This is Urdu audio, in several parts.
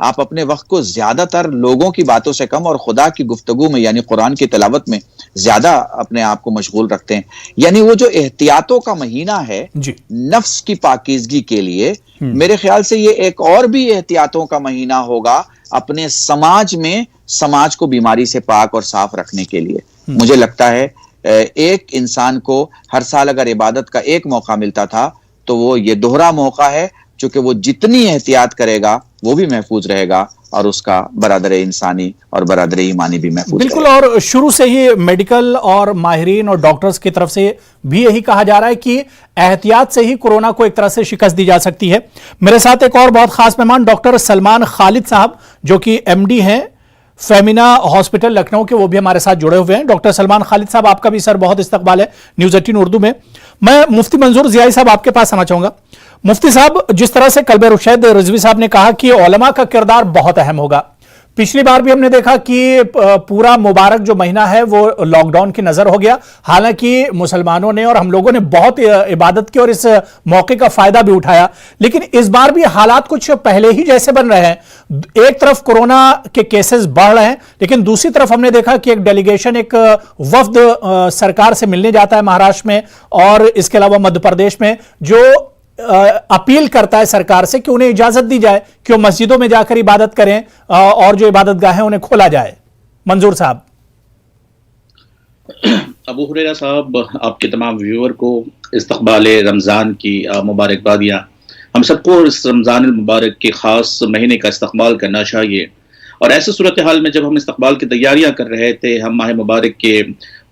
آپ اپنے وقت کو زیادہ تر لوگوں کی باتوں سے کم اور خدا کی گفتگو میں یعنی قرآن کی تلاوت میں زیادہ اپنے آپ کو مشغول رکھتے ہیں. یعنی وہ جو احتیاطوں کا مہینہ ہے نفس کی پاکیزگی کے لیے، میرے خیال سے یہ ایک اور بھی احتیاطوں کا مہینہ ہوگا اپنے سماج کو بیماری سے پاک اور صاف رکھنے کے لیے. مجھے لگتا ہے ایک انسان کو ہر سال اگر عبادت کا ایک موقع ملتا تھا تو وہ یہ دوہرا موقع ہے، چونکہ وہ جتنی احتیاط کرے گا وہ بھی محفوظ رہے گا اور اس کا برادر انسانی اور برادر ایمانی بھی محفوظ رہے گا. بالکل، اور شروع سے ہی میڈیکل اور ماہرین اور ڈاکٹرز کی طرف سے بھی یہی کہا جا رہا ہے کہ احتیاط سے ہی کورونا کو ایک طرح سے شکست دی جا سکتی ہے. میرے ساتھ ایک اور بہت خاص مہمان ڈاکٹر سلمان خالد صاحب جو کہ ایم ڈی ہیں فیمینا ہاسپٹل لکھنؤ کے، وہ بھی ہمارے ساتھ جڑے ہوئے ہیں. ڈاکٹر سلمان خالد صاحب، آپ کا بھی سر بہت استقبال ہے نیوز 18 اردو میں. میں مفتی منظور ضیائی صاحب آپ کے پاس آنا چاہوں گا. مفتی صاحب، جس طرح سے کلب رشید رضوی صاحب نے کہا کہ علماء کا کردار بہت اہم ہوگا، پچھلی بار بھی ہم نے دیکھا کہ پورا مبارک جو مہینہ ہے وہ لاک ڈاؤن کی نظر ہو گیا، حالانکہ مسلمانوں نے اور ہم لوگوں نے بہت عبادت کی اور اس موقع کا فائدہ بھی اٹھایا، لیکن اس بار بھی حالات کچھ پہلے ہی جیسے بن رہے ہیں. ایک طرف کورونا کے کیسز بڑھ رہے ہیں، لیکن دوسری طرف ہم نے دیکھا کہ ایک ڈیلیگیشن، ایک وفد سرکار سے ملنے جاتا ہے مہاراشٹر میں اور اس کے علاوہ مدھیہ پردیش میں، جو اپیل کرتا ہے سرکار سے کہ انہیں اجازت دی جائے کہ وہ مسجدوں میں جا کر عبادت کریں اور جو عبادت گاہیں انہیں کھولا جائے. منظور صاحب. ابو ہریرہ صاحب، آپ کے تمام ویور کو استقبال رمضان کی مبارکبادیاں. ہم سب کو اس رمضان المبارک کے خاص مہینے کا استقبال کرنا چاہیے، اور ایسے صورتحال میں جب ہم استقبال کی تیاریاں کر رہے تھے، ہم ماہ مبارک کے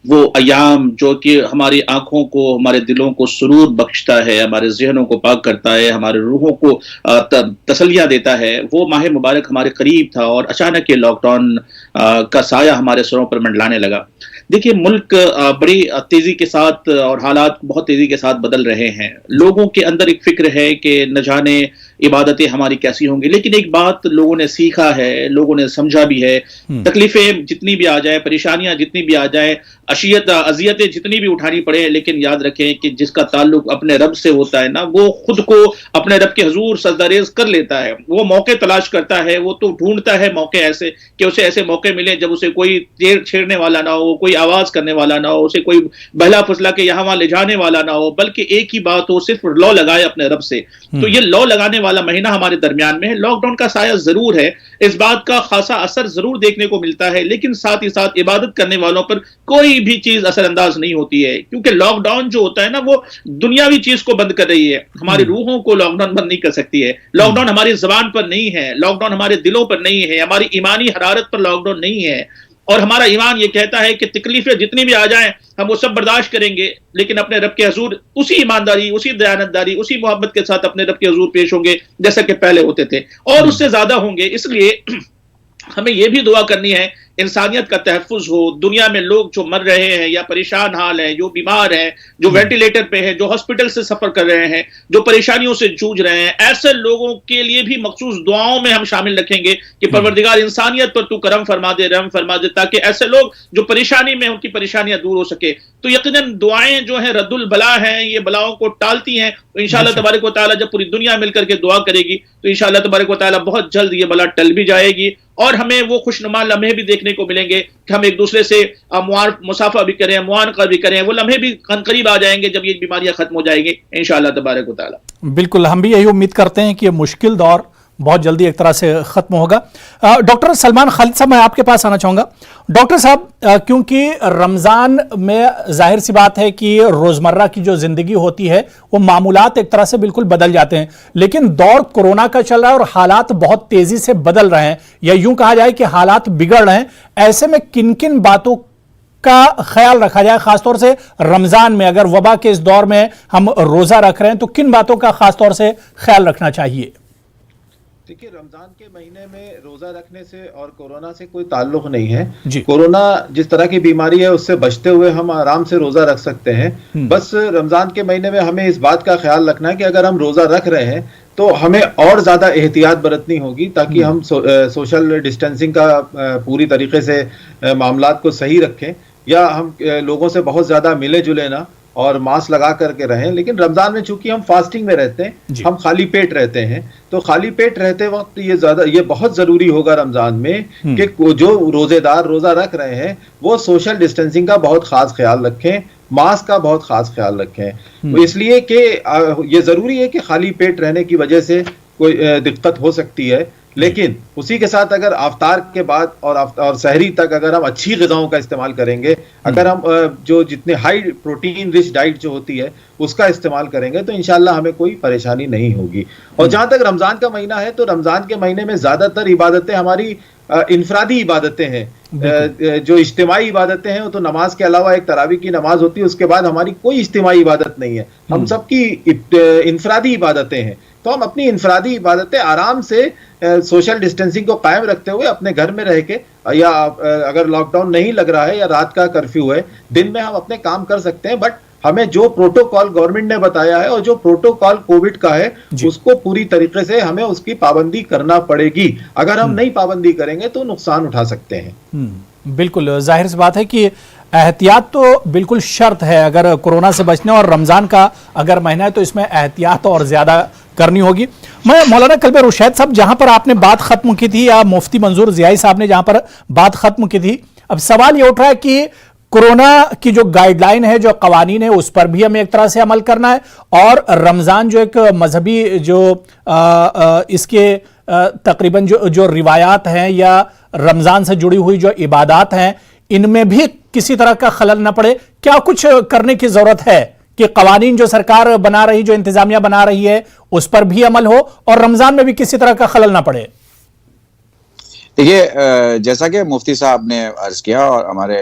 وہ ایام جو کہ ہماری آنکھوں کو، ہمارے دلوں کو سرور بخشتا ہے، ہمارے ذہنوں کو پاک کرتا ہے، ہمارے روحوں کو تسلیاں دیتا ہے، وہ ماہ مبارک ہمارے قریب تھا اور اچانک یہ لاک ڈاؤن کا سایہ ہمارے سروں پر منڈلانے لگا. دیکھیے، ملک بڑی تیزی کے ساتھ اور حالات بہت تیزی کے ساتھ بدل رہے ہیں. لوگوں کے اندر ایک فکر ہے کہ نہ جانے عبادتیں ہماری کیسی ہوں گی، لیکن ایک بات لوگوں نے سیکھا ہے، لوگوں نے سمجھا بھی ہے، تکلیفیں جتنی بھی آ جائیں، پریشانیاں جتنی بھی آ جائیں، اذیتیں جتنی بھی اٹھانی پڑے، لیکن یاد رکھیں کہ جس کا تعلق اپنے رب سے ہوتا ہے نا، وہ خود کو اپنے رب کے حضور سجدہ ریز کر لیتا ہے. وہ موقع تلاش کرتا ہے، وہ تو ڈھونڈتا ہے موقع ایسے کہ اسے ایسے موقع ملے جب اسے کوئی چھیڑنے والا نہ ہو، کوئی آواز کرنے والا نہ ہو، اسے کوئی بہلا پھسلا کے یہاں وہاں لے جانے والا نہ ہو، بلکہ ایک ہی بات ہو، صرف لو لگائے اپنے رب سے. تو یہ لو لگانے والا مہینہ ہمارے درمیان میں ہے. لاک ڈاؤن کا سایہ ضرور ہے، اس بات کا خاصا اثر ضرور دیکھنے کو ملتا ہے، لیکن ساتھ ہی ساتھ عبادت کرنے والوں پر کوئی بھی چیز اثر انداز نہیں ہوتی ہے، کیونکہ لاک ڈاؤن جو ہوتا ہے نا، وہ دنیاوی چیز کو بند کر رہی ہے. ہماری روحوں کو لاک ڈاؤن بند نہیں کر سکتی ہے. لاک ڈاؤن ہماری زبان پر نہیں ہے، لاک ڈاؤن ہمارے دلوں پر نہیں ہے، ہماری ایمانی حرارت پر لاک ڈاؤن نہیں ہے. اور ہمارا ایمان یہ کہتا ہے کہ تکلیفیں جتنی بھی آ جائیں ہم وہ سب برداشت کریں گے، لیکن اپنے رب کے حضور اسی ایمانداری، اسی دیانتداری، اسی محبت کے ساتھ اپنے رب کے حضور پیش ہوں گے جیسا کہ پہلے ہوتے تھے، اور اس سے زیادہ ہوں گے. اس لیے ہمیں یہ بھی دعا کرنی ہے انسانیت کا تحفظ ہو. دنیا میں لوگ جو مر رہے ہیں یا پریشان حال ہیں، جو بیمار ہیں، جو وینٹیلیٹر پہ ہیں، جو ہاسپٹل سے سفر کر رہے ہیں، جو پریشانیوں سے جوجھ رہے ہیں، ایسے لوگوں کے لیے بھی مخصوص دعاؤں میں ہم شامل رکھیں گے کہ پروردگار انسانیت پر تو کرم فرما دے، رحم فرما دے، تاکہ ایسے لوگ جو پریشانی میں ان کی پریشانیاں دور ہو سکے. تو یقیناً دعائیں جو ہیں رد البلا ہیں، یہ بلاؤں کو ٹالتی ہیں. انشاءاللہ تبارک و تعالیٰ جب پوری دنیا مل کر کے دعا کرے گی تو انشاءاللہ تبارک و تعالیٰ بہت جلد یہ بلا ٹل بھی جائے گی، اور ہمیں وہ خوشنما لمحے بھی دیکھنے کو ملیں گے کہ ہم ایک دوسرے سے مصافحہ بھی کریں، معانقہ بھی کریں. وہ لمحے بھی قریب آ جائیں گے جب یہ بیماریاں ختم ہو جائیں گی انشاءاللہ تبارک و تعالیٰ. بالکل، ہم بھی یہی امید کرتے ہیں کہ یہ مشکل دور بہت جلدی ایک طرح سے ختم ہوگا. ڈاکٹر سلمان خالد صاحب، میں آپ کے پاس آنا چاہوں گا. ڈاکٹر صاحب، کیونکہ رمضان میں ظاہر سی بات ہے کہ روزمرہ کی جو زندگی ہوتی ہے وہ معمولات ایک طرح سے بالکل بدل جاتے ہیں، لیکن دور کورونا کا چل رہا ہے اور حالات بہت تیزی سے بدل رہے ہیں، یا یوں کہا جائے کہ حالات بگڑ رہے ہیں. ایسے میں کن کن باتوں کا خیال رکھا جائے، خاص طور سے رمضان میں؟ اگر وبا کے اس دور میں ہم روزہ رکھ رہے ہیں تو کن باتوں کا خاص طور سے خیال رکھنا چاہیے؟ دیکھیے، رمضان کے مہینے میں روزہ رکھنے سے اور کورونا سے کوئی تعلق نہیں ہے. کورونا جس طرح کی بیماری ہے اس سے بچتے ہوئے ہم آرام سے روزہ رکھ سکتے ہیں. بس رمضان کے مہینے میں ہمیں اس بات کا خیال رکھنا ہے کہ اگر ہم روزہ رکھ رہے ہیں تو ہمیں اور زیادہ احتیاط برتنی ہوگی تاکہ ہم سوشل ڈسٹینسنگ کا پوری طریقے سے معاملات کو صحیح رکھیں، یا ہم لوگوں سے بہت زیادہ ملے جلے نہ، اور ماسک لگا کر کے رہیں. لیکن رمضان میں چونکہ ہم فاسٹنگ میں رہتے ہیں, ہم خالی پیٹ رہتے ہیں, تو خالی پیٹ رہتے وقت یہ بہت ضروری ہوگا رمضان میں کہ جو روزے دار روزہ رکھ رہے ہیں وہ سوشل ڈسٹینسنگ کا بہت خاص خیال رکھیں, ماسک کا بہت خاص خیال رکھیں. اس لیے کہ یہ ضروری ہے کہ خالی پیٹ رہنے کی وجہ سے کوئی دقت ہو سکتی ہے, لیکن اسی کے ساتھ اگر افطار کے بعد اور سحری تک اگر ہم اچھی غذاؤں کا استعمال کریں گے, اگر ہم جو جتنے ہائی پروٹین رچ ڈائٹ جو ہوتی ہے اس کا استعمال کریں گے, تو انشاءاللہ ہمیں کوئی پریشانی نہیں ہوگی. اور جہاں تک رمضان کا مہینہ ہے, تو رمضان کے مہینے میں زیادہ تر عبادتیں ہماری انفرادی عبادتیں ہیں. جو اجتماعی عبادتیں ہیں وہ تو نماز کے علاوہ ایک تراویح کی نماز ہوتی ہے, اس کے بعد ہماری کوئی اجتماعی عبادت نہیں ہے, ہم سب کی انفرادی عبادتیں ہیں. تو ہم اپنی انفرادی عبادتیں آرام سے سوشل ڈسٹینسنگ کو قائم رکھتے ہوئے اپنے گھر میں رہ کے, یا اگر لاک ڈاؤن نہیں لگ رہا ہے یا رات کا کرفیو ہے, دن میں ہم اپنے کام کر سکتے ہیں. بٹ ہمیں جو پروٹوکال گورنمنٹ نے بتایا ہے اور جو پروٹوکال کووڈ کا ہے اس کو پوری طریقے سے ہمیں اس کی پابندی کرنا پڑے گی. اگر ہم نہیں پابندی کریں گے تو نقصان اٹھا سکتے ہیں. بالکل ظاہر سی بات ہے کہ احتیاط تو بالکل شرط ہے اگر کورونا سے بچنے, اور رمضان کا اگر مہینہ ہے تو اس میں احتیاط اور زیادہ کرنی ہوگی. میں مولانا کلب رشید صاحب, جہاں پر آپ نے بات ختم کی تھی, یا مفتی منظور ضیائی صاحب نے جہاں پر بات ختم کی تھی, اب سوال یہ اٹھ رہا ہے کہ کورونا کی جو گائیڈ لائن ہے, جو قوانین ہے, اس پر بھی ہمیں ایک طرح سے عمل کرنا ہے, اور رمضان جو ایک مذہبی جو اس کے تقریباً جو روایات ہیں یا رمضان سے جڑی ہوئی جو عبادات ہیں, ان میں بھی کسی طرح کا خلل نہ پڑے. کیا کچھ کرنے کی ضرورت ہے کہ قوانین جو سرکار بنا رہی, جو انتظامیہ بنا رہی ہے, اس پر بھی عمل ہو اور رمضان میں بھی کسی طرح کا خلل نہ پڑے؟ دیکھیے, جیسا کہ مفتی صاحب نے عرض کیا اور ہمارے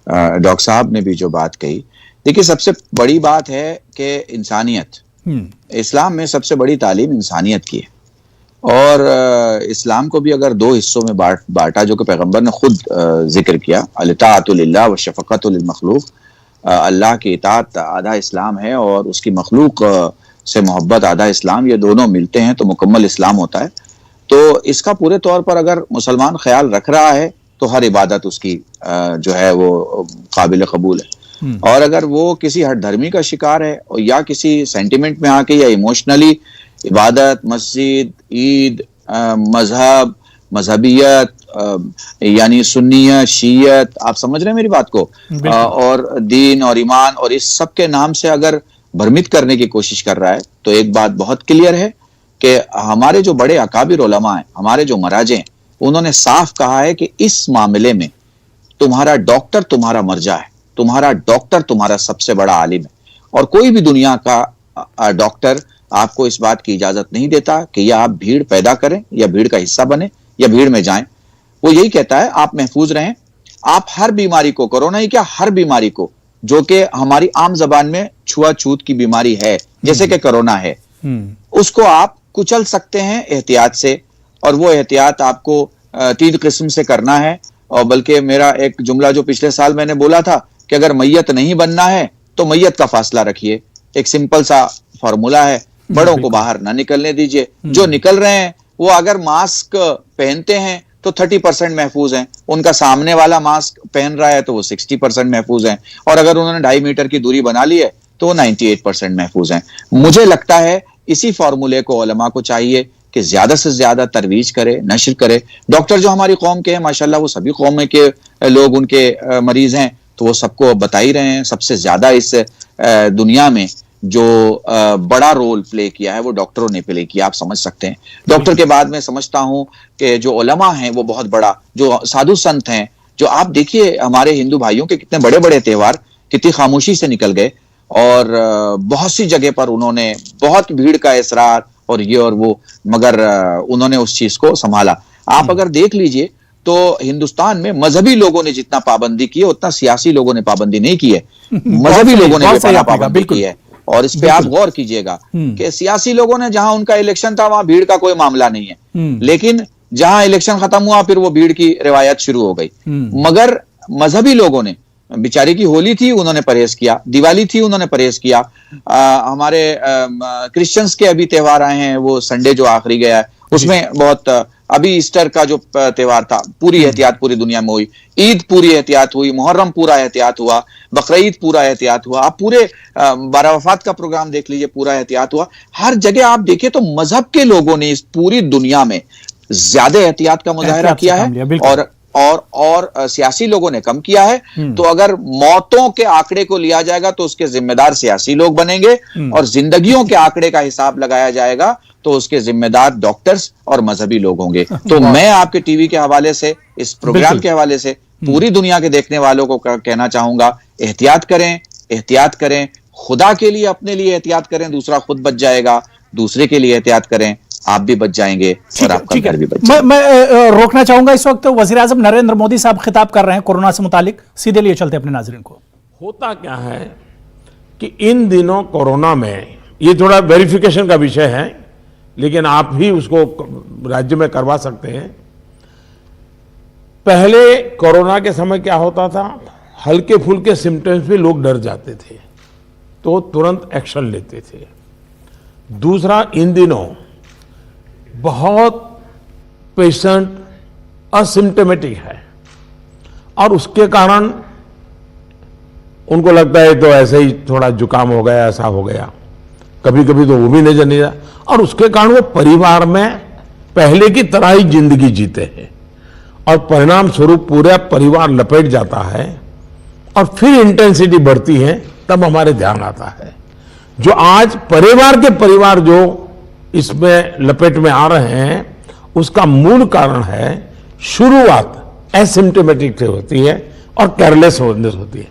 ڈاکٹر صاحب نے بھی جو بات کہی, دیکھیے سب سے بڑی بات ہے کہ انسانیت. اسلام میں سب سے بڑی تعلیم انسانیت کی ہے, اور اسلام کو بھی اگر دو حصوں میں بانٹا, جو کہ پیغمبر نے خود ذکر کیا, الاطاعۃ للہ والشفقۃ للمخلوق, اللہ کی اطاعت آدھا اسلام ہے اور اس کی مخلوق سے محبت آدھا اسلام, یہ دونوں ملتے ہیں تو مکمل اسلام ہوتا ہے. تو اس کا پورے طور پر اگر مسلمان خیال رکھ رہا ہے تو ہر عبادت اس کی جو ہے وہ قابل قبول ہے. اور اگر وہ کسی ہٹ دھرمی کا شکار ہے یا کسی سینٹیمنٹ میں آ کے یا ایموشنلی عبادت, مسجد, عید, مذہب, مذہبیت, یعنی سنیت, شیعت, آپ سمجھ رہے ہیں میری بات کو, اور دین اور ایمان اور اس سب کے نام سے اگر بھرمت کرنے کی کوشش کر رہا ہے, تو ایک بات بہت کلیئر ہے کہ ہمارے جو بڑے اکابر علماء ہیں, ہمارے جو مراجع ہیں, انہوں نے صاف کہا ہے کہ اس معاملے میں تمہارا ڈاکٹر تمہارا مرجع ہے, تمہارا ڈاکٹر تمہارا سب سے بڑا عالم ہے, اور کوئی بھی دنیا کا ڈاکٹر آپ کو اس بات کی اجازت نہیں دیتا کہ یا آپ بھیڑ پیدا کریں یا بھیڑ کا حصہ بنیں یا بھیڑ میں جائیں. وہ یہی کہتا ہے آپ محفوظ رہیں, آپ ہر بیماری کو, کورونا ہی کیا ہر بیماری کو, جو کہ ہماری عام زبان میں چھوا چھوت کی بیماری ہے جیسے کہ کورونا ہے, اس کو آپ کچل سکتے ہیں احتیاط سے. اور وہ احتیاط آپ کو 3 قسم سے کرنا ہے. اور بلکہ میرا ایک جملہ جو پچھلے سال میں نے بولا تھا کہ اگر میت نہیں بننا ہے تو میت کا فاصلہ رکھیے, ایک سمپل سا فارمولا ہے. بڑوں کو باہر نہ نکلنے دیجیے, جو نکل رہے ہیں وہ اگر ماسک پہنتے ہیں تو 30% محفوظ ہیں, ان کا سامنے والا ماسک پہن رہا ہے تو وہ 60% محفوظ ہیں, اور اگر انہوں نے 2.5 میٹر کی دوری بنا لی ہے تو وہ 98% محفوظ ہیں. مجھے لگتا ہے اسی فارمولے کو علماء کو چاہیے کہ زیادہ سے زیادہ ترویج کرے, نشر کرے. ڈاکٹر جو ہماری قوم کے ہیں ماشاءاللہ, وہ سبھی قوم کے لوگ ان کے مریض ہیں, تو وہ سب کو بتا ہی رہے ہیں. سب سے زیادہ اس دنیا میں جو بڑا رول پلے کیا ہے وہ ڈاکٹروں نے پلے کیا, آپ سمجھ سکتے ہیں. ڈاکٹر کے بعد میں سمجھتا ہوں کہ جو علماء ہیں وہ بہت بڑا, جو سادھو سنت ہیں, جو آپ دیکھیے ہمارے ہندو بھائیوں کے کتنے بڑے بڑے تہوار کتنی خاموشی سے نکل گئے, اور بہت سی جگہ پر انہوں نے بہت بھیڑ کا اصرار اور یہ اور وہ, مگر انہوں نے اس چیز کو سنبھالا. آپ اگر دیکھ لیجئے تو ہندوستان میں مذہبی لوگوں نے جتنا پابندی کی ہے اتنا سیاسی لوگوں نے پابندی نہیں کی ہے. مذہبی لوگوں نے پابندی کی ہے, اور اس پہ آپ غور کیجئے گا کہ سیاسی لوگوں نے جہاں ان کا الیکشن تھا وہاں بھیڑ کا کوئی معاملہ نہیں ہے, لیکن جہاں الیکشن ختم ہوا پھر وہ بھیڑ کی روایت شروع ہو گئی. مگر مذہبی لوگوں نے بیچاری کی ہولی تھی انہوں نے پرہیز کیا, دیوالی تھی انہوں نے پرہیز کیا, ہمارے کرسچنز کے ابھی تہوار آئے ہیں, وہ سنڈے جو آخری گیا ہے اس میں بہت, ابھی ایسٹر کا جو تہوار تھا پوری احتیاط پوری دنیا میں ہوئی, عید پوری احتیاط ہوئی, محرم پورا احتیاط ہوا, بقرعید پورا احتیاط ہوا, آپ پورے بارہ وفات کا پروگرام دیکھ لیجئے پورا احتیاط ہوا. ہر جگہ آپ دیکھیں تو مذہب کے لوگوں نے اس پوری دنیا میں زیادہ احتیاط کا مظاہرہ کیا ہے اور سیاسی لوگوں نے کم کیا ہے. تو اگر موتوں کے آنکڑے کو لیا جائے گا تو اس کے ذمہ دار سیاسی لوگ بنیں گے, اور زندگیوں کے آنکڑے کا حساب لگایا جائے گا تو اس کے ذمہ دار ڈاکٹرز اور مذہبی لوگ ہوں گے. تو میں آپ کے ٹی وی کے حوالے سے, اس پروگرام کے حوالے سے پوری دنیا کے دیکھنے والوں کو کہنا چاہوں گا, احتیاط کریں, احتیاط کریں, خدا کے لیے اپنے لیے احتیاط کریں, دوسرا خود بچ جائے گا, دوسرے کے لیے احتیاط کریں, آپ بھی بچ جائیں گے اور آپ کا گھر بھی بچ جائے گا. میں روکنا چاہوں گا, اس وقت وزیر اعظم نریندر مودی صاحب خطاب کر رہے ہیں کورونا سے متعلق, سیدھے لیے چلتے اپنے ناظرین کو. ہوتا کیا ہے کہ ان دنوں کورونا میں, یہ تھوڑا ویریفیکیشن کا وشے ہے لیکن آپ بھی اس کو راجیہ میں کروا سکتے ہیں. پہلے کورونا کے سمے کیا ہوتا تھا, ہلکے پھلکے سمٹمز پہ لوگ ڈر جاتے تھے تو ترنت ایکشن لیتے تھے. دوسرا, ان دنوں بہت پیشنٹ اسمپٹمیٹک ہے اور اس کے کارن ان کو لگتا ہے تو ایسے ہی تھوڑا زکام ہو گیا, ایسا ہو گیا, کبھی کبھی تو وہ بھی نظر نہیں آتا, اور اس کے کارن وہ پریوار میں پہلے کی طرح ہی زندگی جیتے ہیں اور پرینام سوروپ پورا پریوار لپیٹ جاتا ہے اور پھر انٹینسٹی بڑھتی ہے. تب ہمارے دھیان آتا ہے جو آج پریوار کے پریوار جو اس میں لپیٹ میں آ رہے ہیں, اس کا مول کارن ہے شروعات ایسمپٹمیٹک سے ہوتی ہے اور کیئرلیس ہوتی ہے.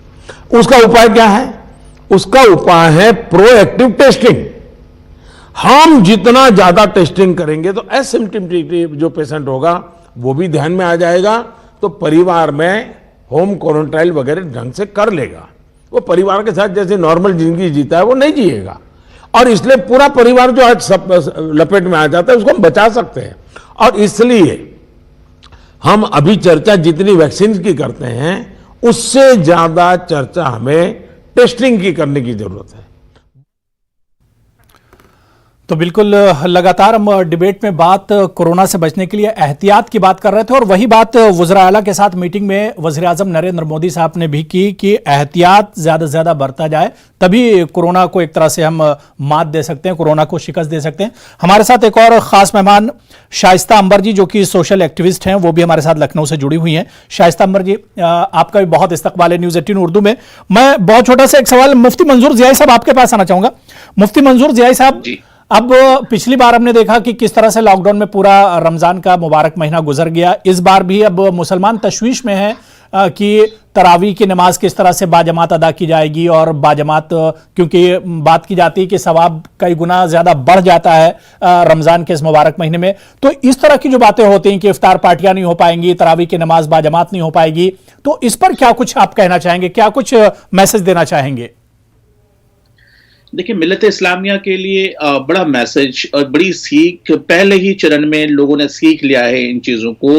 اس کا اپائے کیا ہے؟ اس کا اپائے ہے پرو ایکٹیو ٹیسٹنگ. ہم جتنا زیادہ ٹیسٹنگ کریں گے تو ایسمپٹمیٹک جو پیشنٹ ہوگا وہ بھی دھیان میں آ جائے گا, تو پریوار میں ہوم کوارنٹائن وغیرہ ڈھنگ سے کر لے گا. وہ پریوار کے ساتھ جیسے نارمل زندگی جیتا ہے وہ نہیں جیے گا, اور اس لیے پورا پریوار جو آج سب لپیٹ میں آ جاتا ہے اس کو ہم بچا سکتے ہیں. اور اس لیے ہم ابھی چرچا جتنی ویکسین کی کرتے ہیں اس سے زیادہ چرچا ہمیں ٹیسٹنگ کی کرنے کی ضرورت ہے. تو بالکل لگاتار ہم ڈیبیٹ میں بات کورونا سے بچنے کے لیے احتیاط کی بات کر رہے تھے, اور وہی بات وزراء اعلیٰ کے ساتھ میٹنگ میں وزیر اعظم نریندر مودی صاحب نے بھی کی کہ احتیاط زیادہ سے زیادہ برتا جائے, تبھی کورونا کو ایک طرح سے ہم مات دے سکتے ہیں, کورونا کو شکست دے سکتے ہیں. ہمارے ساتھ ایک اور خاص مہمان شائستہ عنبر جی, جو کہ سوشل ایکٹیوسٹ ہیں, وہ بھی ہمارے ساتھ لکھنؤ سے جڑی ہوئی ہیں. شائستہ عنبر جی, آپ کا بھی بہت استقبال ہے نیوز 18 اردو میں. میں بہت چھوٹا سا ایک سوال مفتی منظور ضیائی صاحب آپ کے پاس آنا چاہوں گا. مفتی منظور ضیائی صاحب, اب پچھلی بار ہم نے دیکھا کہ کس طرح سے لاک ڈاؤن میں پورا رمضان کا مبارک مہینہ گزر گیا. اس بار بھی اب مسلمان تشویش میں ہیں کہ تراویح کی نماز کس طرح سے باجماعت ادا کی جائے گی, اور باجماعت کیونکہ بات کی جاتی ہے کہ ثواب کئی گنا زیادہ بڑھ جاتا ہے رمضان کے اس مبارک مہینے میں. تو اس طرح کی جو باتیں ہوتی ہیں کہ افطار پارٹیاں نہیں ہو پائیں گی, تراویح کی نماز باجماعت نہیں ہو پائے گی, تو اس پر کیا کچھ آپ کہنا چاہیں گے, کیا کچھ میسج دینا چاہیں گے؟ دیکھیں, ملت اسلامیہ کے لیے بڑا میسج اور بڑی سیکھ پہلے ہی چرن میں لوگوں نے سیکھ لیا ہے ان چیزوں کو.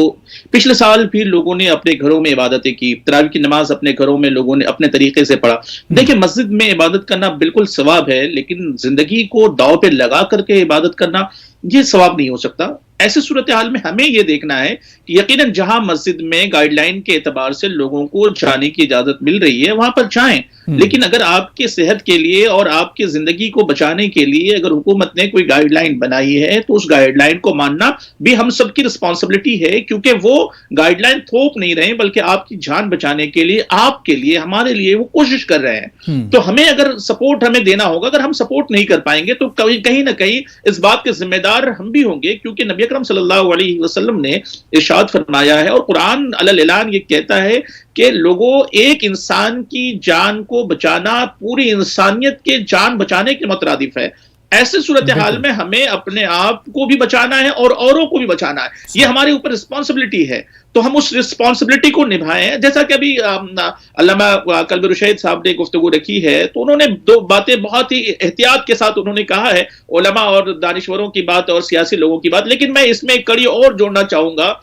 پچھلے سال بھی لوگوں نے اپنے گھروں میں عبادتیں کی, تراویح کی نماز اپنے گھروں میں لوگوں نے اپنے طریقے سے پڑھا. دیکھیں, مسجد میں عبادت کرنا بالکل ثواب ہے, لیکن زندگی کو داؤ پہ لگا کر کے عبادت کرنا یہ ثواب نہیں ہو سکتا. ایسے صورتحال میں ہمیں یہ دیکھنا ہے کہ یقیناً جہاں مسجد میں گائیڈ لائن کے اعتبار سے لوگوں کو جانے کی اجازت مل رہی ہے وہاں پر جائیں, لیکن اگر آپ کے صحت کے لیے اور آپ کی زندگی کو بچانے کے لیے اگر حکومت نے کوئی گائیڈ لائن بنائی ہے تو اس گائیڈ لائن کو ماننا بھی ہم سب کی رسپانسبلٹی ہے, کیونکہ وہ گائیڈ لائن تھوپ نہیں رہے بلکہ آپ کی جان بچانے کے لیے, آپ کے لیے, ہمارے لیے وہ کوشش کر رہے ہیں. تو ہمیں اگر سپورٹ ہمیں دینا ہوگا, اگر ہم سپورٹ نہیں کر پائیں گے تو کہیں نہ کہیں اس بات کے ذمہ دار ہم بھی ہوں گے, کیونکہ نبی اکرم صلی اللہ علیہ وسلم نے ارشاد فرمایا ہے اور قرآن علی الاعلان یہ کہتا ہے کہ لوگوں, ایک انسان کی جان کو بچانا پوری انسانیت کے جان بچانے کے مترادف ہے. ایسے صورتحال میں ہمیں اپنے آپ کو بھی بچانا ہے اور اوروں کو بھی بچانا ہے, یہ ہمارے اوپر رسپانسبلٹی ہے. تو ہم اس رسپانسبلٹی کو نبھائیں. جیسا کہ ابھی علامہ قلب رشید صاحب نے گفتگو رکھی ہے تو انہوں نے دو باتیں بہت ہی احتیاط کے ساتھ انہوں نے کہا ہے, علماء اور دانشوروں کی بات اور سیاسی لوگوں کی بات, لیکن میں اس میں ایک کڑی اور جوڑنا چاہوں گا,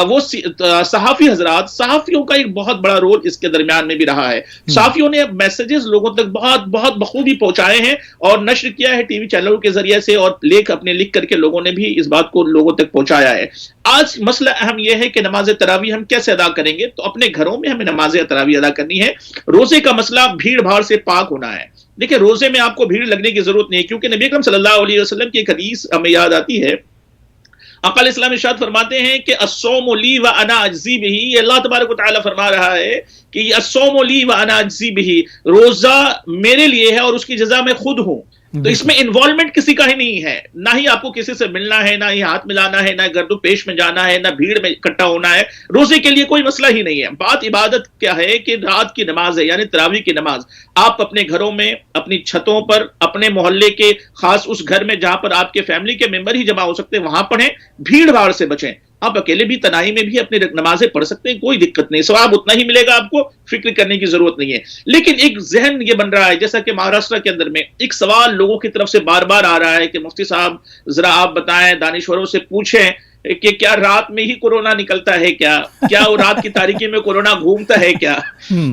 وہ صحافی حضرات, صحافیوں کا ایک بہت بڑا رول اس کے درمیان میں بھی رہا ہے. صحافیوں نے میسیجز لوگوں تک بہت بہت بخوبی پہنچائے ہیں اور نشر کیا ہے ٹی وی چینلوں کے ذریعے سے, اور اپنے لکھ کر کے لوگوں نے بھی اس بات کو لوگوں تک پہنچایا ہے. آج مسئلہ اہم یہ ہے کہ نماز تراویح ہم کیسے ادا کریں گے؟ تو اپنے گھروں میں ہمیں نماز تراویح ادا کرنی ہے. روزے کا مسئلہ بھیڑ بھاڑ سے پاک ہونا ہے. دیکھیں روزے میں آپ کو بھیڑ لگنے کی ضرورت نہیں ہے, کیونکہ نبی اکرم صلی اللہ علیہ وسلم کی ایک حدیث ہمیں یاد آتی ہے. آقا علیہ السلام ارشاد فرماتے ہیں کہ الصوم لی و انا اجزی بہ, یہ اللہ تبارک و تعالی فرما رہا ہے کہ الصوم لی و انا اجزی بہ, روزہ میرے لیے ہے اور اس کی جزا میں خود ہوں. تو اس میں انوالومنٹ کسی کا ہی نہیں ہے, نہ ہی آپ کو کسی سے ملنا ہے, نہ ہی ہاتھ ملانا ہے, نہ گرد و پیش میں جانا ہے, نہ بھیڑ میں اکٹھا ہونا ہے. روزے کے لیے کوئی مسئلہ ہی نہیں ہے. بات عبادت کیا ہے کہ رات کی نماز ہے, یعنی تراویح کی نماز. آپ اپنے گھروں میں, اپنی چھتوں پر, اپنے محلے کے خاص اس گھر میں جہاں پر آپ کے فیملی کے ممبر ہی جمع ہو سکتے ہیں وہاں پڑھیں, بھیڑ بھاڑ سے بچیں. آپ اکیلے بھی تنہائی میں بھی اپنی نمازیں پڑھ سکتے ہیں, کوئی دقت نہیں, ثواب اتنا ہی ملے گا, آپ کو فکر کرنے کی ضرورت نہیں ہے. لیکن ایک ذہن یہ بن رہا ہے, جیسا کہ مہاراشٹر کے اندر میں ایک سوال لوگوں کی طرف سے بار بار آ رہا ہے کہ مفتی صاحب ذرا آپ بتائیں, دانشوروں سے پوچھیں کہ کیا رات میں ہی کورونا نکلتا ہے, کیا وہ رات کی تاریکی میں کورونا گھومتا ہے کیا؟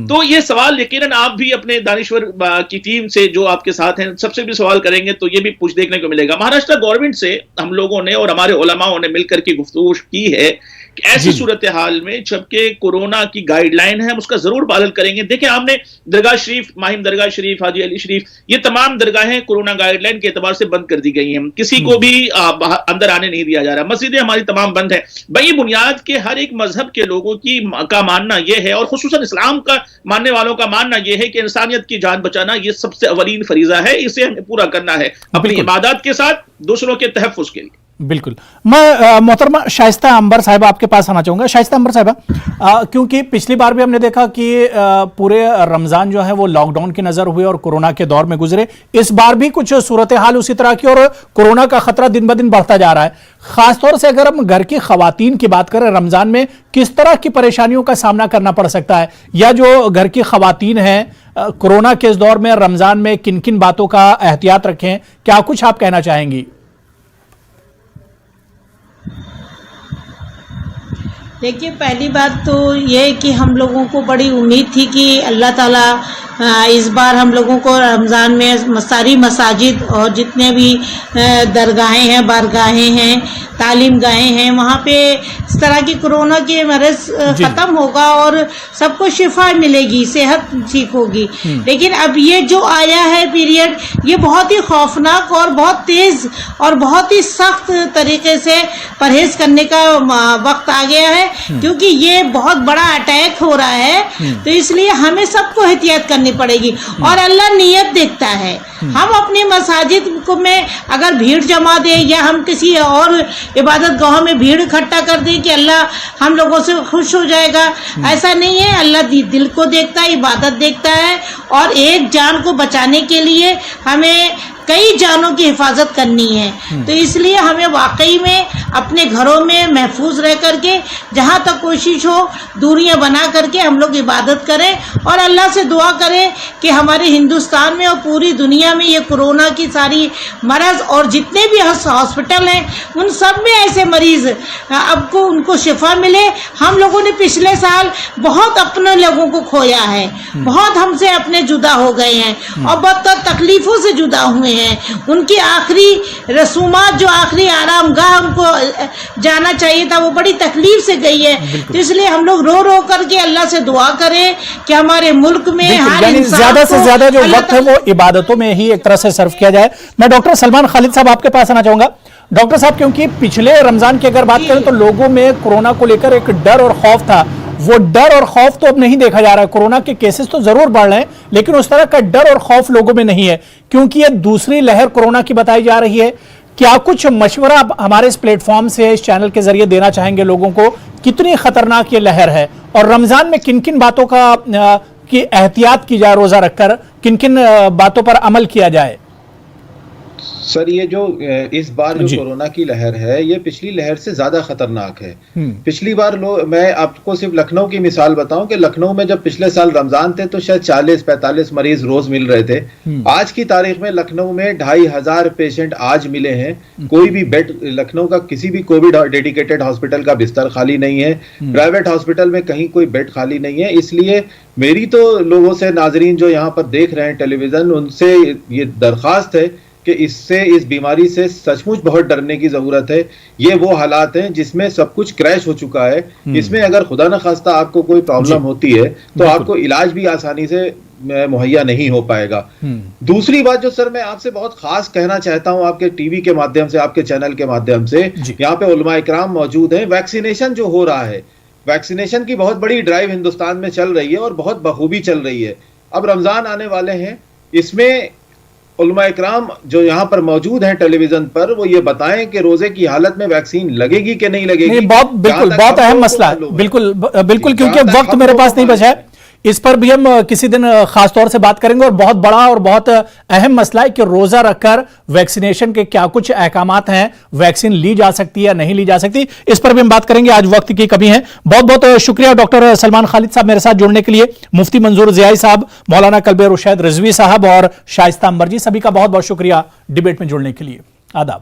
تو یہ سوال یقیناً آپ بھی اپنے دانشور کی ٹیم سے جو آپ کے ساتھ ہیں سب سے بھی سوال کریں گے تو یہ بھی پوچھ دیکھنے کو ملے گا. مہاراشٹر گورنمنٹ سے ہم لوگوں نے اور ہمارے علماء نے مل کر کے گفتگو کی ہے کہ ایسی صورتحال میں جبکہ کورونا کی گائیڈ لائن ہے ہم اس کا ضرور پالن کریں گے. دیکھیں ہم نے درگاہ شریف, ماہم درگاہ شریف, حاجی علی شریف, یہ تمام درگاہیں کورونا گائیڈ لائن کے اعتبار سے بند کر دی گئی ہیں, کسی کو بھی اندر آنے نہیں دیا جا رہا. مسجدیں ہماری تمام بند ہیں. بھائی بنیاد کے ہر ایک مذہب کے لوگوں کا ماننا یہ ہے, اور خصوصاً اسلام کا ماننے والوں کا ماننا یہ ہے کہ انسانیت کی جان بچانا یہ سب سے اولین فریضہ ہے, اسے ہمیں پورا کرنا ہے اپنی عبادات کے ساتھ دوسروں کے تحفظ کے لیے. بالکل. میں محترمہ شائستہ عنبر صاحبہ آپ کے پاس آنا چاہوں گا. شائستہ عنبر صاحبہ, کیونکہ پچھلی بار بھی ہم نے دیکھا کہ پورے رمضان جو ہے وہ لاک ڈاؤن کی نظر ہوئے اور کورونا کے دور میں گزرے, اس بار بھی کچھ صورتحال اسی طرح کی اور کورونا کا خطرہ دن بدن بڑھتا جا رہا ہے. خاص طور سے اگر ہم گھر کی خواتین کی بات کریں, رمضان میں کس طرح کی پریشانیوں کا سامنا کرنا پڑ سکتا ہے, یا جو گھر کی خواتین ہیں کورونا کے اس دور میں رمضان میں کن کن باتوں کا احتیاط رکھیں, کیا کچھ آپ کہنا چاہیں گی؟ دیکھیے پہلی بات تو یہ کہ ہم لوگوں کو بڑی امید تھی کہ اللہ تعالیٰ اس بار ہم لوگوں کو رمضان میں ساری مساجد اور جتنے بھی درگاہیں ہیں, بارگاہیں ہیں, تعلیم گاہیں ہیں, وہاں پہ اس طرح کی کورونا کے مرض ختم ہوگا اور سب کو شفا ملے گی, صحت ٹھیک ہوگی. لیکن اب یہ جو آیا ہے پیریڈ, یہ بہت ہی خوفناک اور بہت تیز اور بہت ہی سخت طریقے سے پرہیز کرنے کا وقت آ گیا ہے, کیونکہ یہ بہت بڑا اٹیک ہو رہا ہے. تو اس لیے ہمیں سب کو احتیاط کرنی پڑے گی, اور اللہ نیت دیکھتا ہے. ہم اپنی مساجد میں اگر بھیڑ جما دیں یا ہم کسی اور عبادت گاہوں میں بھیڑ اکٹھا کر دیں کہ اللہ ہم لوگوں سے خوش ہو جائے گا, ایسا نہیں ہے. اللہ دل کو دیکھتا ہے, عبادت دیکھتا ہے, اور ایک جان کو بچانے کے لیے ہمیں کئی جانوں کی حفاظت کرنی ہے. تو اس لیے ہمیں واقعی میں اپنے گھروں میں محفوظ رہ کر کے جہاں تک کوشش ہو دوریاں بنا کر کے ہم لوگ عبادت کریں, اور اللہ سے دعا کریں کہ ہمارے ہندوستان میں اور پوری دنیا میں یہ کورونا کی ساری مرض اور جتنے بھی ہاسپٹل ہیں ان سب میں ایسے مریض اب کو ان کو شفا ملے. ہم لوگوں نے پچھلے سال بہت اپنے لوگوں کو کھویا ہے, بہت ہم سے اپنے جدا ہو گئے ہیں اور بہت تکلیفوں سے جدا ہوئے ہیں. ان کی آخری رسومات جو آخری آرام گاہ ہم کو جانا چاہیے تھا وہ بڑی تکلیف سے گئی ہے. تو اس لیے ہم لوگ رو رو کر کے اللہ سے دعا کریں کہ ہمارے ملک میں ہر انسان زیادہ سے زیادہ جو وقت ہے وہ عبادتوں میں ہی ایک طرح سے صرف کیا جائے. میں ڈاکٹر سلمان خالد صاحب آپ کے پاس آنا چاہوں گا. ڈاکٹر صاحب, کیونکہ پچھلے رمضان کی اگر بات کریں تو لوگوں میں کورونا کو لے کر ایک ڈر اور خوف تھا, وہ ڈر اور خوف تو اب نہیں دیکھا جا رہا ہے. کورونا کے کیسز تو ضرور بڑھ رہے ہیں لیکن اس طرح کا ڈر اور خوف لوگوں میں نہیں ہے, کیونکہ یہ دوسری لہر کورونا کی بتائی جا رہی ہے. کیا کچھ مشورہ آپ ہمارے اس پلیٹ فارم سے, اس چینل کے ذریعے دینا چاہیں گے لوگوں کو, کتنی خطرناک یہ لہر ہے اور رمضان میں کن کن باتوں کی احتیاط کی جائے, روزہ رکھ کر کن کن باتوں پر عمل کیا جائے؟ سر یہ جو اس بار جو کورونا کی لہر ہے یہ پچھلی لہر سے زیادہ خطرناک ہے. پچھلی بار میں آپ کو صرف لکھنؤ کی مثال بتاؤں کہ لکھنؤ میں جب پچھلے سال رمضان تھے تو شاید 40-45 مریض روز مل رہے تھے. آج کی تاریخ میں لکھنؤ میں 2500 پیشنٹ آج ملے ہیں. کوئی بھی بیڈ لکھنؤ کا کسی بھی کووڈ ڈیڈیکیٹڈ ہاسپٹل کا بستر خالی نہیں ہے. پرائیویٹ ہاسپٹل میں کہیں کوئی بیڈ خالی نہیں ہے. اس لیے میری تو لوگوں سے, ناظرین جو یہاں پر دیکھ رہے ہیں ٹیلی ویژن, ان سے یہ درخواست ہے کہ اس بیماری سے سچ مچ بہت ڈرنے کی ضرورت ہے. یہ وہ حالات ہیں جس میں سب کچھ کریش ہو چکا ہے. اس میں اگر خدا نخواستہ آپ کو کوئی پرابلم ہوتی ہے تو آپ کو علاج بھی آسانی سے مہیا نہیں ہو پائے گا. دوسری بات جو سر میں آپ سے بہت خاص کہنا چاہتا ہوں, آپ کے ٹی وی کے مادھیم سے, آپ کے چینل کے مادھیم سے, یہاں پہ علماء اکرام موجود ہیں. ویکسینیشن جو ہو رہا ہے, ویکسینیشن کی بہت بڑی ڈرائیو ہندوستان میں چل رہی ہے اور بہت بخوبی چل رہی ہے. اب رمضان آنے والے ہیں, اس میں علماء اکرام جو یہاں پر موجود ہیں ٹیلی ویژن پر, وہ یہ بتائیں کہ روزے کی حالت میں ویکسین لگے گی کہ نہیں لگے گی. بہت اہم مسئلہ ہے. بالکل کیونکہ وقت میرے پاس نہیں بچا ہے. اس پر بھی ہم کسی دن خاص طور سے بات کریں گے. اور بہت بڑا اور بہت اہم مسئلہ ہے کہ روزہ رکھ کر ویکسینیشن کے کیا کچھ احکامات ہیں, ویکسین لی جا سکتی ہے یا نہیں لی جا سکتی, اس پر بھی ہم بات کریں گے. آج وقت کی کمی ہے. بہت بہت شکریہ ڈاکٹر سلمان خالد صاحب میرے ساتھ جڑنے کے لیے, مفتی منظور ضیائی صاحب, مولانا کلب رشید رضوی صاحب اور شائستہ مرجی, سبھی کا بہت بہت شکریہ ڈیبیٹ میں جڑنے کے لیے. آداب.